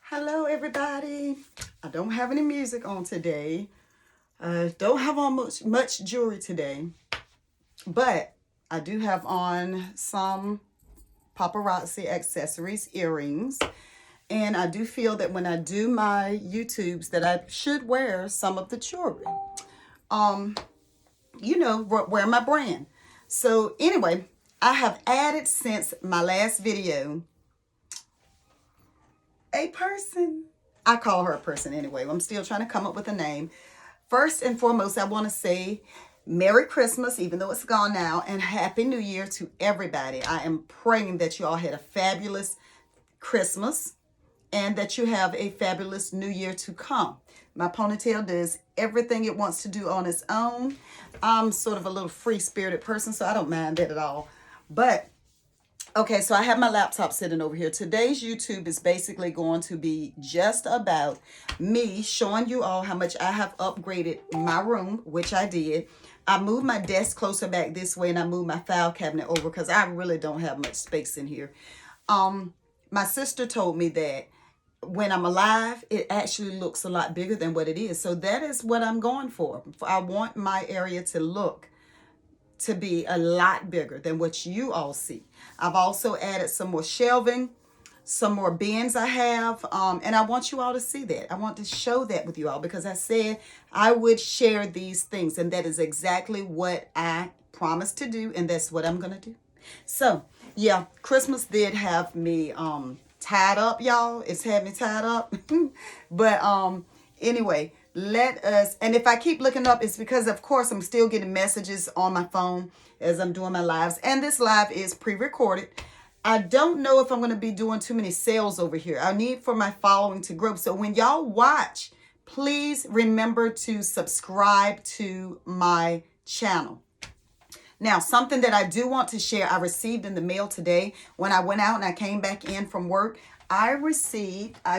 Hello, everybody. I don't have any music on today. I don't have on much jewelry today, but I do have on some Paparazzi Accessories earrings. And I do feel that when I do my YouTubes that I should wear some of the jewelry. Um, wear my brand. So anyway, I have added since my last video a person. I call her a person anyway. I'm still trying to come up with a name. First and foremost, I want to say Merry Christmas, even though it's gone now, and Happy New Year to everybody. I am praying that you all had a fabulous Christmas and that you have a fabulous New Year to come. My ponytail does everything it wants to do on its own. I'm sort of a little free-spirited person, so I don't mind that at all. But okay, so I have my laptop sitting over here. Today's YouTube is basically going to be just about me showing you all how much I have upgraded my room, which I did. I moved my desk closer back this way and I moved my file cabinet over because I really don't have much space in here. My sister told me that when I'm alive, it actually looks a lot bigger than what it is. So that is what I'm going for. I want my area to be a lot bigger than what you all see. I've also added some more shelving, some more bins I have, and I want you all to see that. I want to show that with you all because I said I would share these things, and that is exactly what I promised to do, and that's what I'm going to do. So, yeah, Christmas did have me tied up, y'all. It's had me tied up. But anyway, let us, and if I keep looking up, it's because, of course, I'm still getting messages on my phone as I'm doing my lives. And this live is pre-recorded. I don't know if I'm going to be doing too many sales over here. I need for my following to grow. So when y'all watch, please remember to subscribe to my channel. Now, something that I do want to share, I received in the mail today when I went out and I came back in from work. I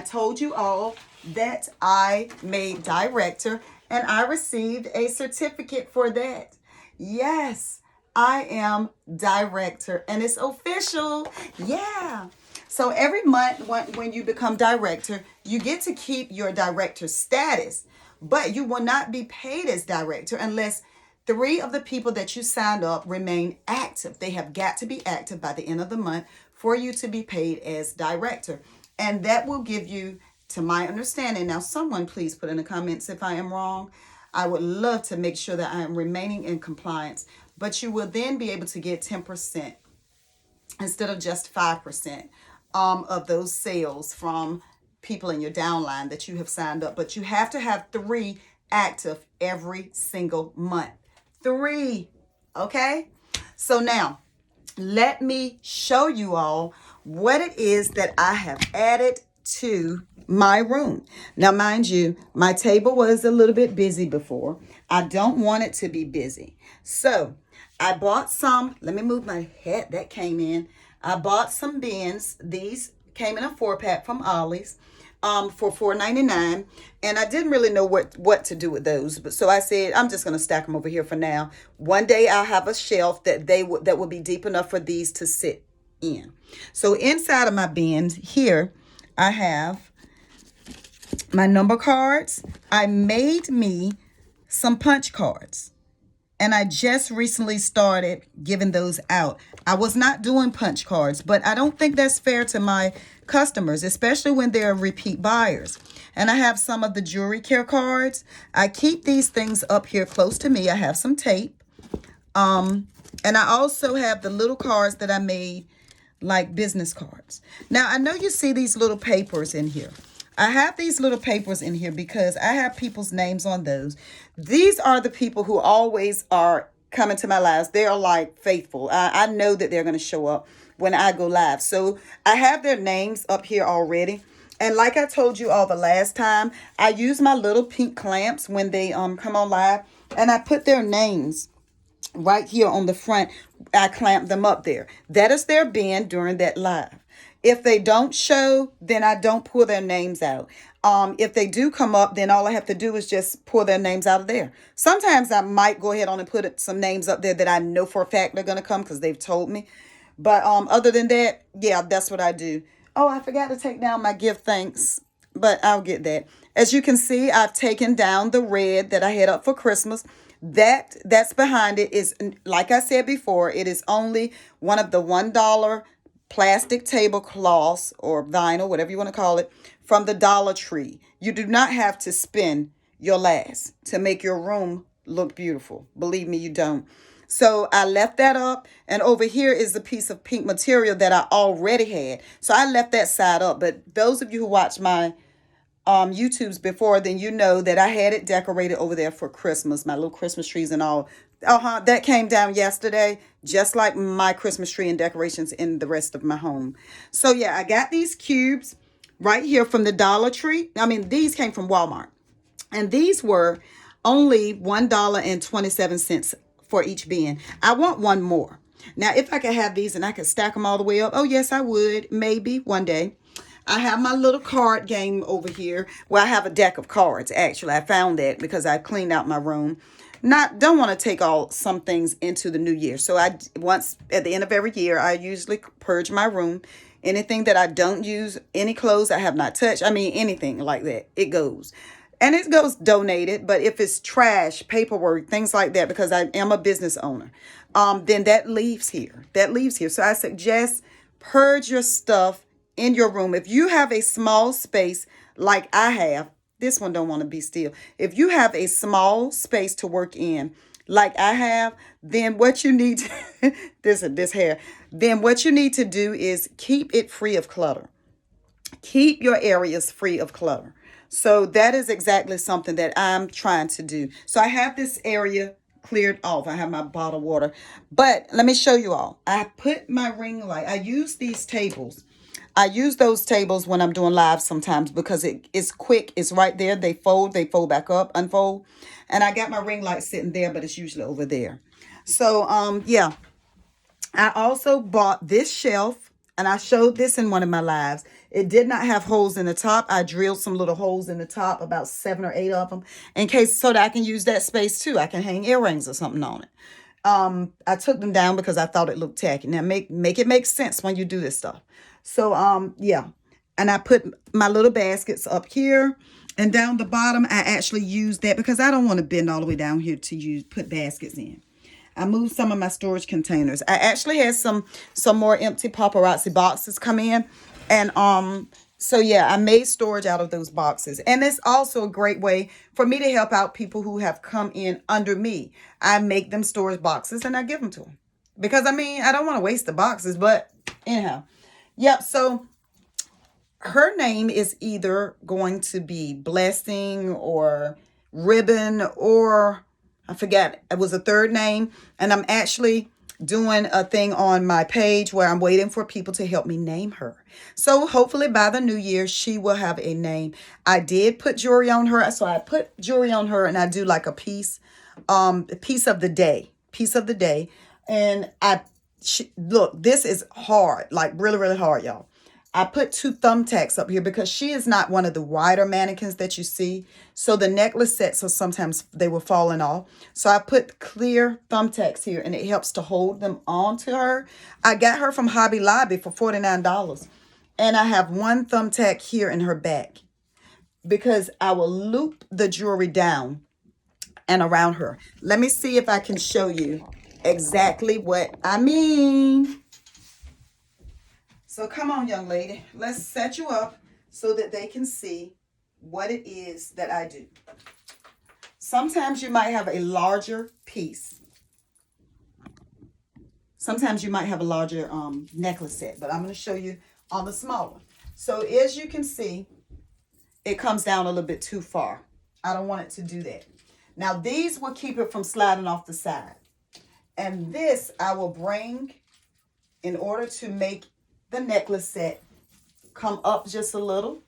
told you all that I made director and I received a certificate for that. Yes, I am director and it's official. Yeah. So every month when you become director, you get to keep your director status, but you will not be paid as director unless 3 of the people that you signed up remain active. They have got to be active by the end of the month for you to be paid as director. And that will give you, to my understanding, now someone please put in the comments if I am wrong. I would love to make sure that I am remaining in compliance. But you will then be able to get 10% instead of just 5% of those sales from people in your downline that you have signed up. But you have to have 3 active every single month. 3. Okay? So now, let me show you all what it is that I have added to my room. Now, mind you, my table was a little bit busy before. I don't want it to be busy. So, I bought some. Let me move my hat. That came in. I bought some bins. These came in a 4-pack from Ollie's. For $4.99, and I didn't really know what to do with those, but so I said I'm just going to stack them over here for now. One day I'll have a shelf that will be deep enough for these to sit in. So inside of my bins here, I have my number cards. I made me some punch cards. And I just recently started giving those out. I was not doing punch cards, but I don't think that's fair to my customers, especially when they're repeat buyers. And I have some of the jewelry care cards. I keep these things up here close to me. I have some tape. And I also have the little cards that I made like business cards. Now, I know you see these little papers in here. I have these little papers in here because I have people's names on those. These are the people who always are coming to my lives. They are like faithful. I know that they're going to show up when I go live. So I have their names up here already. And like I told you all the last time, I use my little pink clamps when they come on live. And I put their names right here on the front. I clamp them up there. That is their bin during that live. If they don't show, then I don't pull their names out. If they do come up, then all I have to do is just pull their names out of there. Sometimes I might go ahead on and put some names up there that I know for a fact they're going to come because they've told me. But other than that, yeah, that's what I do. Oh, I forgot to take down my give thanks but I'll get that. As you can see, I've taken down the red that I had up for Christmas. That's behind it is, like I said before, it is only one of the $1 plastic tablecloths or vinyl, whatever you want to call it, from the Dollar Tree. You do not have to spend your last to make your room look beautiful. Believe me, you don't. So I left that up, and over here is the piece of pink material that I already had. So I left that side up. But those of you who watch my YouTubes before, then you know that I had it decorated over there for Christmas, my little Christmas trees and all. That came down yesterday, just like my Christmas tree and decorations in the rest of my home. So yeah, I got these cubes right here from the Dollar Tree. I mean, these came from Walmart, and these were only $1.27 for each bin. I want one more. Now, if I could have these and I could stack them all the way up, oh yes, I would. Maybe one day. I have my little card game over here. Well, I have a deck of cards, actually. I found that because I cleaned out my room. Don't want to take some things into the new year. So once at the end of every year, I usually purge my room. Anything that I don't use, any clothes I have not touched, I mean anything like that, it goes. And it goes donated, but if it's trash, paperwork, things like that, because I am a business owner, then that leaves here. That leaves here. So I suggest purge your stuff in your room. If you have a small space like I have, this one don't want to be still. If you have a small space to work in like I have, then what you need to, this hair, then what you need to do is keep it free of clutter. Keep your areas free of clutter. So that is exactly something that I'm trying to do. So I have this area cleared off. I have my bottled water. But let me show you all. I put my ring light. I use these tables. I use those tables when I'm doing live sometimes because it's quick. It's right there. They fold back up, unfold. And I got my ring light sitting there, but it's usually over there. So, yeah. I also bought this shelf, and I showed this in one of my lives. It did not have holes in the top. I drilled some little holes in the top, about 7 or 8 of them, in case so that I can use that space too. I can hang earrings or something on it. I took them down because I thought it looked tacky. Now make it make sense when you do this stuff. So yeah. And I put my little baskets up here, and down the bottom I actually used that because I don't want to bend all the way down here to put baskets in. I moved some of my storage containers. I actually had some more empty paparazzi boxes come in. And so yeah, I made storage out of those boxes. And it's also a great way for me to help out people who have come in under me. I make them storage boxes and I give them to them. Because I mean, I don't want to waste the boxes, but anyhow. Yep, so her name is either going to be Blessing or Ribbon, or I forgot, it was a third name. And I'm actually doing a thing on my page where I'm waiting for people to help me name her. So hopefully by the new year, she will have a name. I did put jewelry on her. So I put jewelry on her, and I do like a piece of the day. And look, this is hard, like really, really hard, y'all. I put 2 thumbtacks up here because she is not one of the wider mannequins that you see. So the necklace sets are sometimes they were falling off. So I put clear thumbtacks here, and it helps to hold them on to her. I got her from Hobby Lobby for $49. And I have 1 thumbtack here in her back because I will loop the jewelry down and around her. Let me see if I can show you exactly what I mean. So come on, young lady. Let's set you up so that they can see what it is that I do. Sometimes you might have a larger piece. Sometimes you might have a larger necklace set, but I'm going to show you on the smaller. So as you can see, it comes down a little bit too far. I don't want it to do that. Now these will keep it from sliding off the side. And this I will bring in order to make the necklace set come up just a little.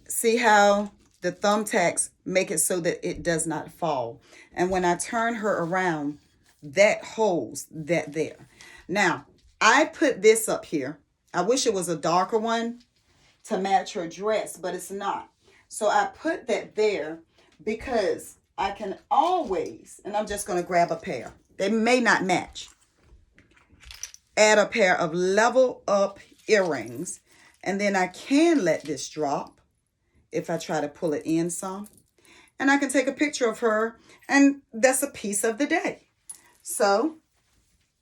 See how the thumbtacks make it so that it does not fall. And when I turn her around, that holds that there. Now, I put this up here. I wish it was a darker one to match her dress, but it's not. So I put that there because I can always, and I'm just going to grab a pair. They may not match. Add a pair of level up earrings, And then I can let this drop if I try to pull it in some. And I can take a picture of her, and that's a piece of the day. So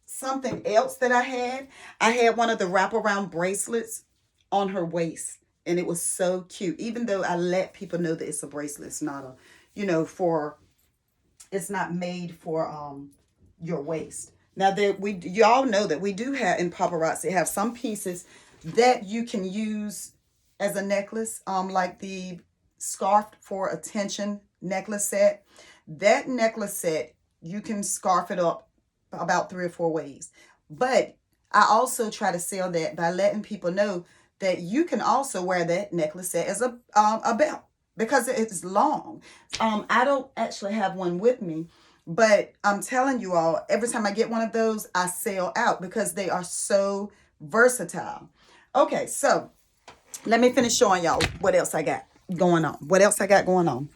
something else that I had one of the wraparound bracelets on her waist, and it was so cute. Even though I let people know that it's a bracelet, it's not a, it's not made for your waist. Now that y'all know that we do have in Paparazzi have some pieces that you can use as a necklace, like the scarf for attention necklace set. That necklace set, you can scarf it up about 3 or 4 ways. But I also try to sell that by letting people know that you can also wear that necklace set as a belt because it's long. I don't actually have one with me, but I'm telling you all, every time I get one of those, I sell out because they are so versatile. Okay, so let me finish showing y'all what else I got going on. What else I got going on?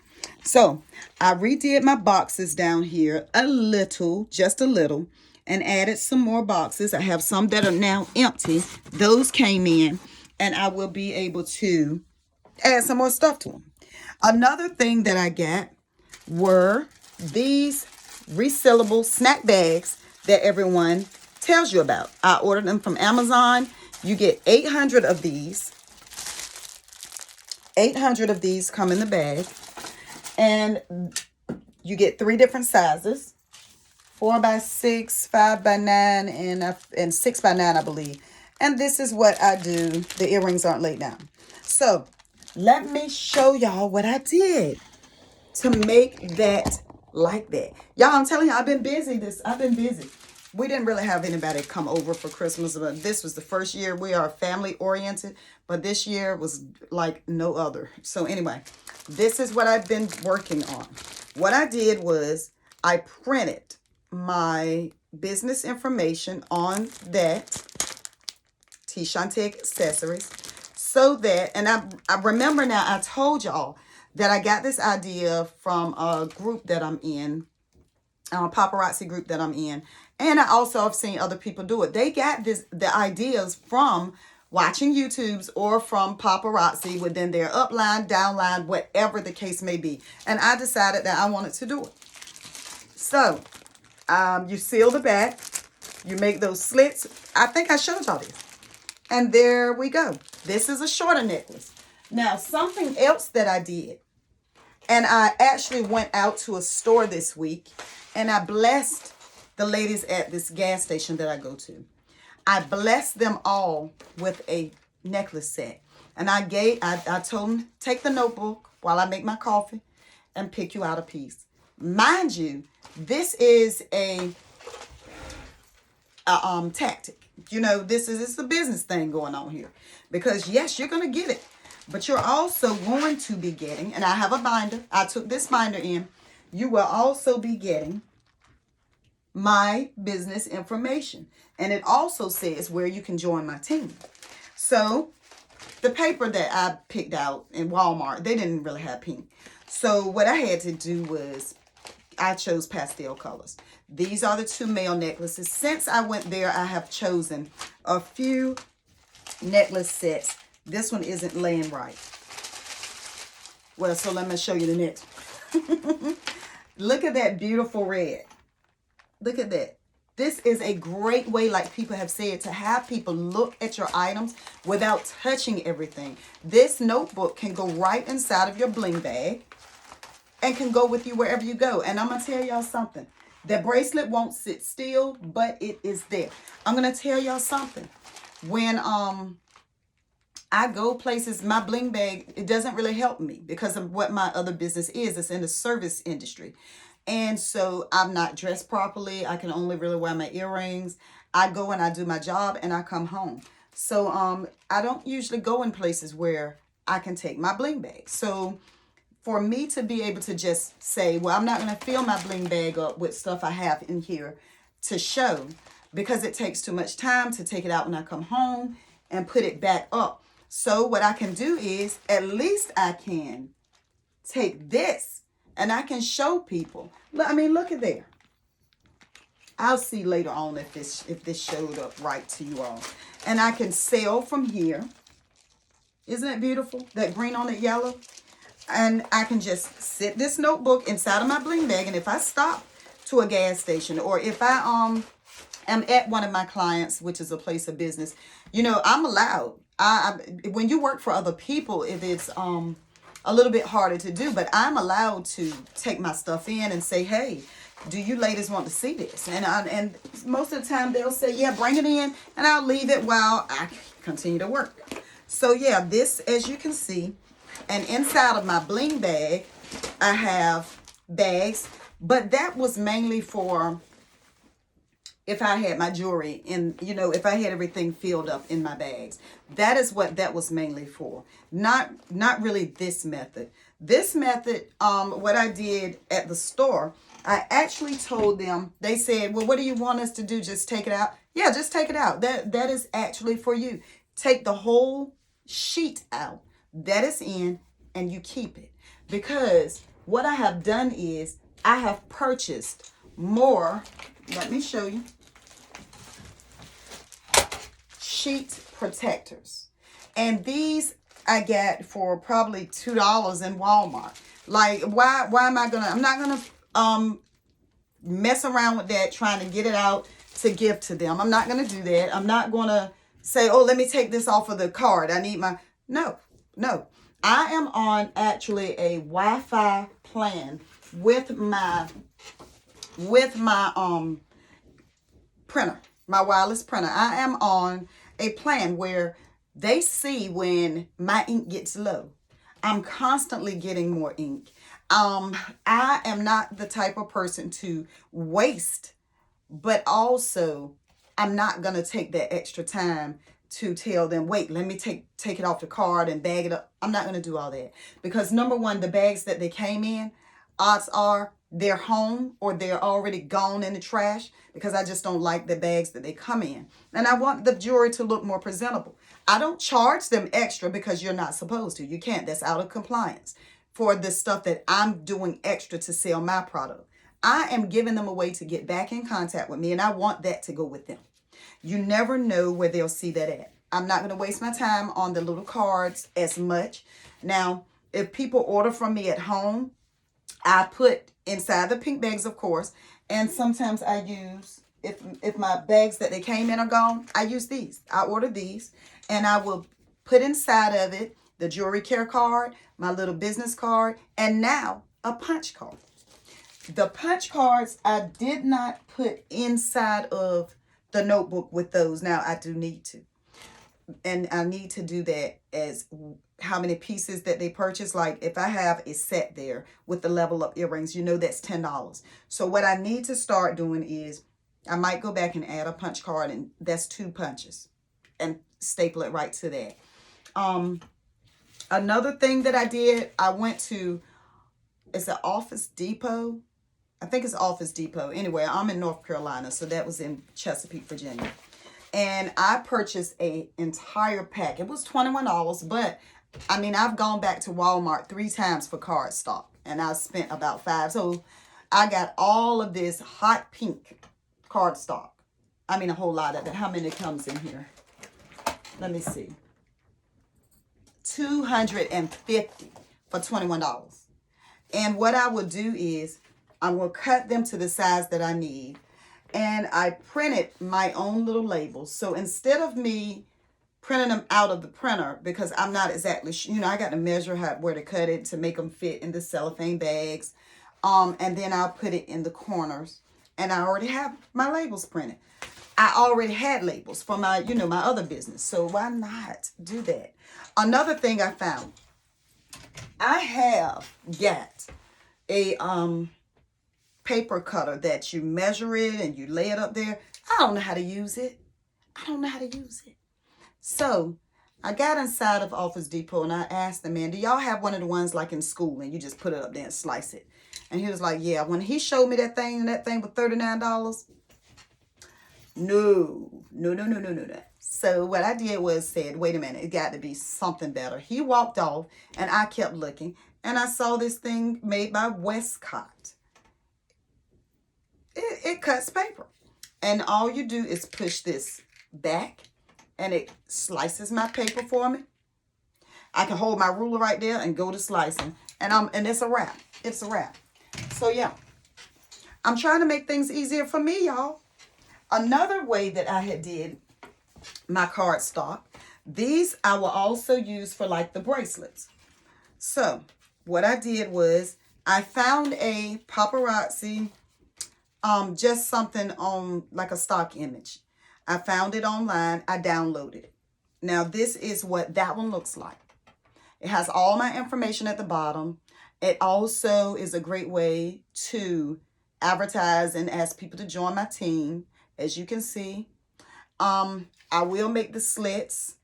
So I redid my boxes down here a little, just a little, and added some more boxes. I have some that are now empty. Those came in, and I will be able to add some more stuff to them. Another thing that I got were these resellable snack bags that everyone tells you about. I ordered them from Amazon. You get 800 of these. 800 of these come in the bag. And you get 3 different sizes. 4x6, 5x9, and 6x9, I believe. And this is what I do. The earrings aren't laid down. So let me show y'all what I did to make that like that. Y'all, I'm telling you, I've been busy. We didn't really have anybody come over for Christmas, but this was the first year. We are family oriented, but this year was like no other. So anyway, this is what I've been working on. What I did was I printed my business information on that Untitled Accessories, so that, and I remember now, I told y'all that I got this idea from a group that I'm in, a paparazzi group that I'm in, and I also have seen other people do it. They got the ideas from watching YouTubes or from paparazzi within their upline, downline, whatever the case may be. And I decided that I wanted to do it. So you seal the back, you make those slits. I think I showed y'all this. And there we go. This is a shorter necklace. Now, something else that I did, and I actually went out to a store this week, and I blessed the ladies at this gas station that I go to. I blessed them all with a necklace set. And I told them, take the notebook while I make my coffee and pick you out a piece. Mind you, this is a tactic. This is a business thing going on here. Because yes, you're going to get it. But you're also going to be getting, and I have a binder. I took this binder in. You will also be getting my business information. And it also says where you can join my team. So the paper that I picked out in Walmart, they didn't really have pink. So what I had to do was I chose pastel colors. These are the 2 male necklaces. Since I went there, I have chosen a few necklace sets. This one isn't laying right. Well, so let me show you the next one. Look at that beautiful red. Look at that. This is a great way, like people have said, to have people look at your items without touching everything. This notebook can go right inside of your bling bag and can go with you wherever you go. And I'm going to tell y'all something. That bracelet won't sit still, but it is there. I'm going to tell y'all something. When I go places, my bling bag, it doesn't really help me because of what my other business is. It's in the service industry. And so I'm not dressed properly. I can only really wear my earrings. I go and I do my job and I come home. So I don't usually go in places where I can take my bling bag. So for me to be able to just say, well, I'm not going to fill my bling bag up with stuff I have in here to show, because it takes too much time to take it out when I come home and put it back up. So what I can do is, at least I can take this and I can show people. Look at there. I'll see later on if this showed up right to you all. And I can sell from here. Isn't it beautiful? That green on the yellow. And I can just sit this notebook inside of my bling bag. And if I stop to a gas station, or if I am at one of my clients, which is a place of business, you know, I'm allowed. When you work for other people, if it's a little bit harder to do, but I'm allowed to take my stuff in and say, hey, do you ladies want to see this? And most of the time they'll say, yeah, bring it in, and I'll leave it while I continue to work. So yeah, this, as you can see, and inside of my bling bag, I have bags, but that was mainly for if I had my jewelry in, you know, if I had everything filled up in my bags. That is what that was mainly for. Not really this method. This method, what I did at the store, I actually told them, they said, well, what do you want us to do? Just take it out? Yeah, just take it out. That is actually for you. Take the whole sheet out. That is in, and you keep it. Because what I have done is I have purchased more. Let me show you. Sheet protectors. And these I got for probably $2 in Walmart. Like, why am I gonna, I'm not gonna mess around with that, trying to get it out to give to them. I'm not gonna do that. I'm not gonna say, oh, let me take this off of the card. I need my, no. I am on actually a Wi-Fi plan with my printer, my wireless printer. I am on a plan where they see when my ink gets low. I'm constantly getting more ink. I am not the type of person to waste, but also I'm not going to take that extra time to tell them, wait, let me take it off the card and bag it up. I'm not going to do all that. Because number one, the bags that they came in, odds are they're home or they're already gone in the trash, because I just don't like the bags that they come in. And I want the jewelry to look more presentable. I don't charge them extra because you're not supposed to. You can't. That's out of compliance for the stuff that I'm doing extra to sell my product. I am giving them a way to get back in contact with me, and I want that to go with them. You never know where they'll see that at. I'm not going to waste my time on the little cards as much. Now, if people order from me at home, I put inside the pink bags, of course, and sometimes I use, if my bags that they came in are gone, I use these. I order these, and I will put inside of it the jewelry care card, my little business card, and now a punch card. The punch cards I did not put inside of the notebook with those. Now I do need to. And I need to do that as how many pieces that they purchase. Like if I have a set there with the level up earrings, you know that's $10. So what I need to start doing is I might go back and add a punch card, and that's 2 punches, and staple it right to that. Another thing that I did, I went to, it's an Office Depot. I think it's Office Depot. Anyway, I'm in North Carolina, so that was in Chesapeake, Virginia. And I purchased an entire pack. It was $21, but I mean, I've gone back to Walmart 3 times for cardstock, and I spent about $5. So I got all of this hot pink cardstock. I mean, a whole lot of it. How many comes in here? Let me see. 250 for $21. And what I will do is I will cut them to the size that I need. And I printed my own little labels. So instead of me printing them out of the printer, because I'm not exactly, I got to measure where to cut it to make them fit in the cellophane bags. And then I'll put it in the corners. And I already have my labels printed. I already had labels for my, my other business. So why not do that? Another thing I found, I have got a paper cutter that you measure it and you lay it up there. I don't know how to use it. So I got inside of Office Depot and I asked the man, do y'all have one of the ones like in school and you just put it up there and slice it? And he was like, yeah. When he showed me that thing, and that thing was $39. No. So what I did was said, wait a minute, it got to be something better. He walked off and I kept looking, and I saw this thing made by Westcott. It cuts paper, and all you do is push this back and it slices my paper for me. I can hold my ruler right there and go to slicing. And it's a wrap. It's a wrap. So yeah, I'm trying to make things easier for me, y'all. Another way that I had did my cardstock, these I will also use for like the bracelets. So what I did was I found a paparazzi, just something on like a stock image. I found it online. I downloaded it. Now this is what that one looks like. It has all my information at the bottom. It also is a great way to advertise and ask people to join my team. As you can see, I will make the slits.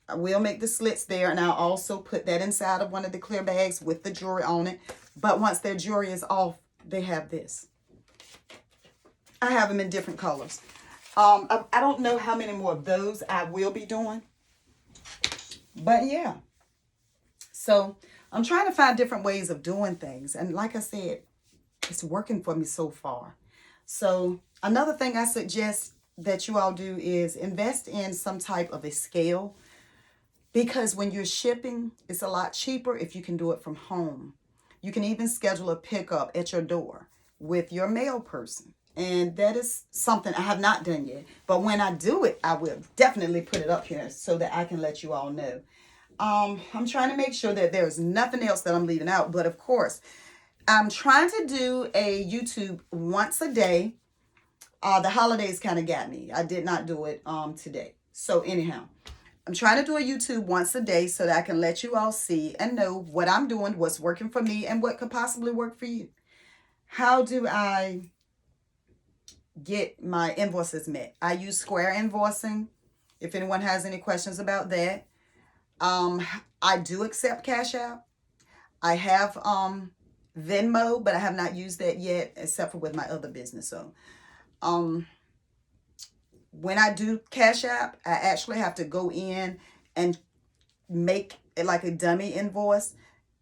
I will make the slits there, and I'll also put that inside of one of the clear bags with the jewelry on it. But once their jewelry is off, they have this. I have them in different colors. I don't know how many more of those I will be doing. But yeah. So I'm trying to find different ways of doing things. And like I said, it's working for me so far. So another thing I suggest that you all do is invest in some type of a scale. Because when you're shipping, it's a lot cheaper if you can do it from home. You can even schedule a pickup at your door with your mail person. And that is something I have not done yet. But when I do it, I will definitely put it up here so that I can let you all know. I'm trying to make sure that there's nothing else that I'm leaving out. But of course, I'm trying to do a YouTube once a day. The holidays kind of got me. I did not do it today. So anyhow, I'm trying to do a YouTube once a day so that I can let you all see and know what I'm doing, what's working for me, and what could possibly work for you. How do I get my invoices met? I use Square invoicing. If anyone has any questions about that. I do accept Cash App. I have Venmo, but I have not used that yet, except for with my other business. So when I do Cash App, I actually have to go in and make it like a dummy invoice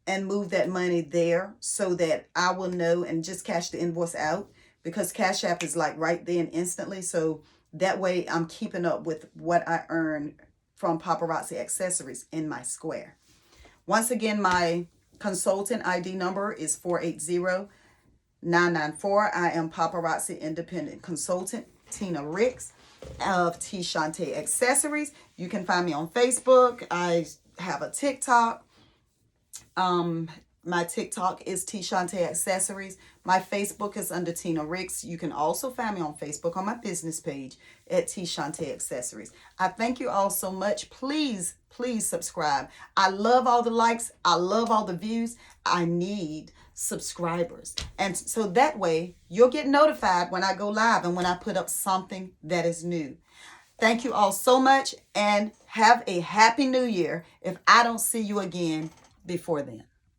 and move that money there so that I will know and just cash the invoice out, because Cash App is like right then instantly. So that way I'm keeping up with what I earn from Paparazzi Accessories in my Square. Once again, my consultant ID number is 480-994. I am Paparazzi Independent Consultant Tina Ricks of T. Shantae Accessories. You can find me on Facebook. I have a TikTok. My TikTok is T. Shantae Accessories. My Facebook is under Tina Ricks. You can also find me on Facebook on my business page at T. Shantae Accessories. I thank you all so much. Please, please subscribe. I love all the likes. I love all the views. I need subscribers. And so that way you'll get notified when I go live and when I put up something that is new. Thank you all so much and have a happy new year if I don't see you again before then.